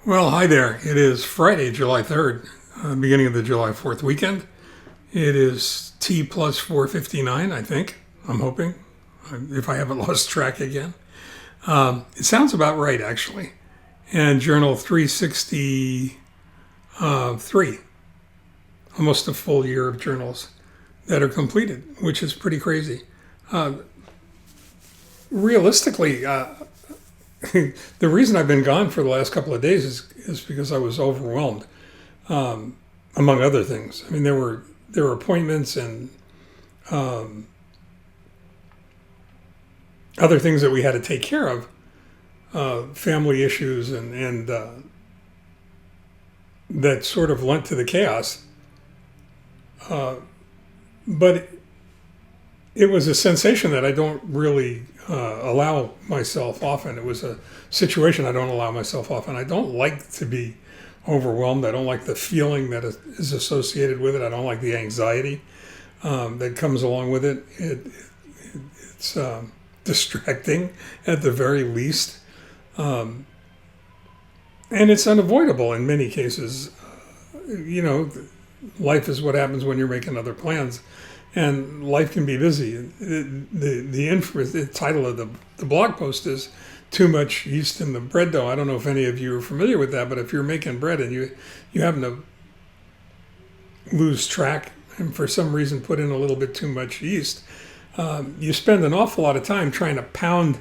Well, hi there. It is Friday, July 3rd, beginning of the July 4th weekend. It is T plus 459, I think. I'm hoping, if I haven't lost track again. It sounds about right, actually. And Journal 363, almost a full year of journals that are completed, which is pretty crazy. Realistically, the reason I've been gone for the last couple of days is because I was overwhelmed, among other things. I mean, there were appointments and other things that we had to take care of, family issues, and that sort of lent to the chaos. But it was a sensation that I don't really allow myself often. It was a situation I don't allow myself often. I don't like to be overwhelmed. I don't like the feeling that is associated with it. I don't like the anxiety that comes along with it. It's distracting at the very least. And it's unavoidable in many cases. Life is what happens when you're making other plans. And life can be busy. The title of the blog post is "Too Much Yeast in the Bread Dough." I don't know if any of you are familiar with that, but if you're making bread and you happen to lose track and for some reason put in a little bit too much yeast, you spend an awful lot of time trying to pound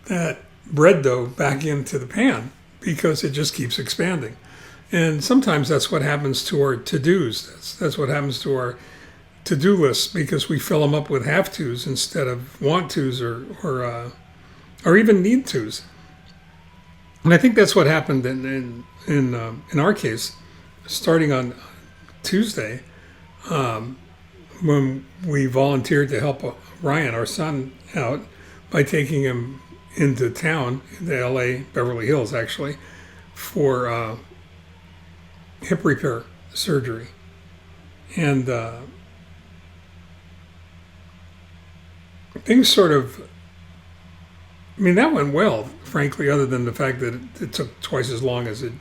that bread dough back into the pan because it just keeps expanding. And sometimes that's what happens to our to-dos. That's what happens to our to-do lists, because we fill them up with have-tos instead of want-tos or even need-tos. And I think that's what happened in our case, starting on Tuesday, when we volunteered to help Ryan, our son, out by taking him into town, the LA, Beverly Hills actually, for hip repair surgery. And things sort of, that went well, frankly, other than the fact that it took twice as long as it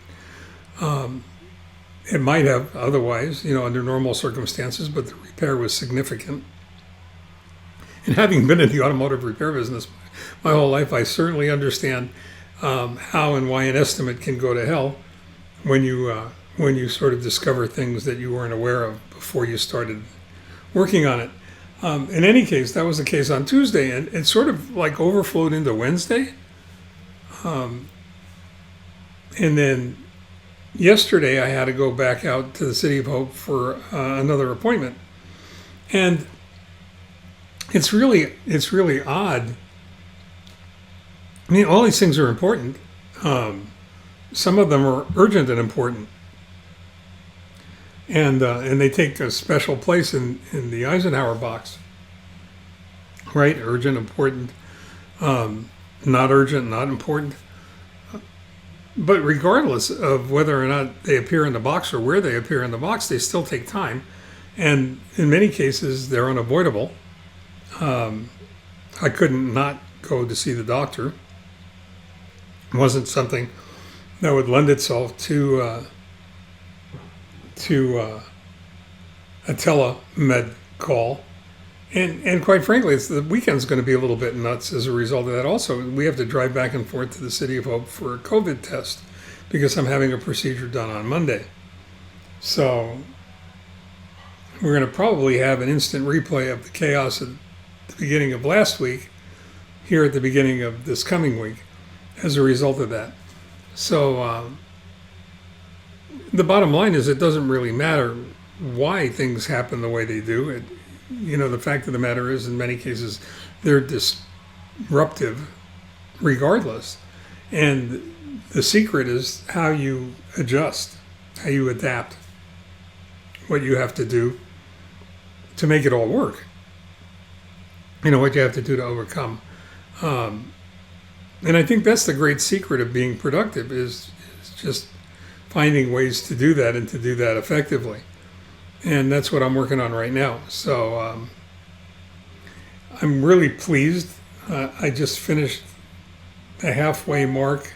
might have otherwise, under normal circumstances, but the repair was significant. And having been in the automotive repair business my whole life, I certainly understand how and why an estimate can go to hell when you sort of discover things that you weren't aware of before you started working on it. In any case, that was the case on Tuesday, and it sort of like overflowed into Wednesday. And then yesterday I had to go back out to the City of Hope for another appointment. And it's really odd. All these things are important. Some of them are urgent and important. And they take a special place in the Eisenhower box, right? Urgent, important, not urgent, not important. But regardless of whether or not they appear in the box or where they appear in the box, they still take time. And in many cases, they're unavoidable. I couldn't not go to see the doctor. It wasn't something that would lend itself to a telemed call. And quite frankly, the weekend's going to be a little bit nuts as a result of that. Also, we have to drive back and forth to the City of Hope for a COVID test because I'm having a procedure done on Monday. So we're going to probably have an instant replay of the chaos at the beginning of last week here at the beginning of this coming week as a result of that. So the bottom line is it doesn't really matter why things happen the way they do. The fact of the matter is, in many cases, they're disruptive regardless. And the secret is how you adjust, how you adapt, what you have to do to make it all work. What you have to do to overcome. And I think that's the great secret of being productive is just finding ways to do that and to do that effectively. And that's what I'm working on right now. So I'm really pleased. I just finished the halfway mark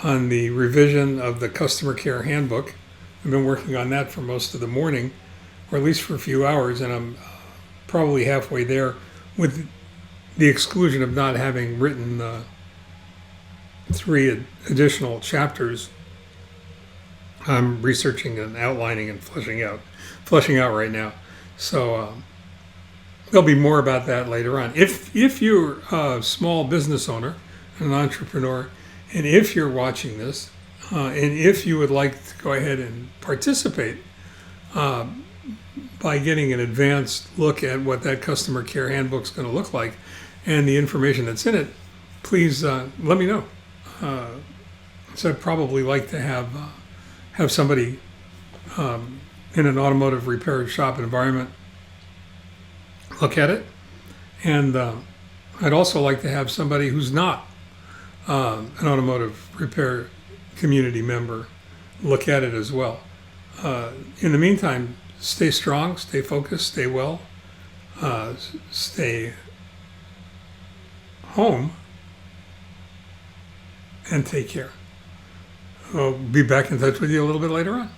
on the revision of the customer care handbook. I've been working on that for most of the morning, or at least for a few hours, and I'm probably halfway there, with the exclusion of not having written 3 additional chapters. I'm researching and outlining and fleshing out right now. So there'll be more about that later on. If you're a small business owner, an entrepreneur, and if you're watching this, and if you would like to go ahead and participate by getting an advanced look at what that customer care handbook is going to look like and the information that's in it, please let me know. So I'd probably like to have somebody in an automotive repair shop environment look at it, and I'd also like to have somebody who's not an automotive repair community member look at it as well. In the meantime, stay strong, stay focused, stay well, stay home, and take care. I'll be back in touch with you a little bit later on.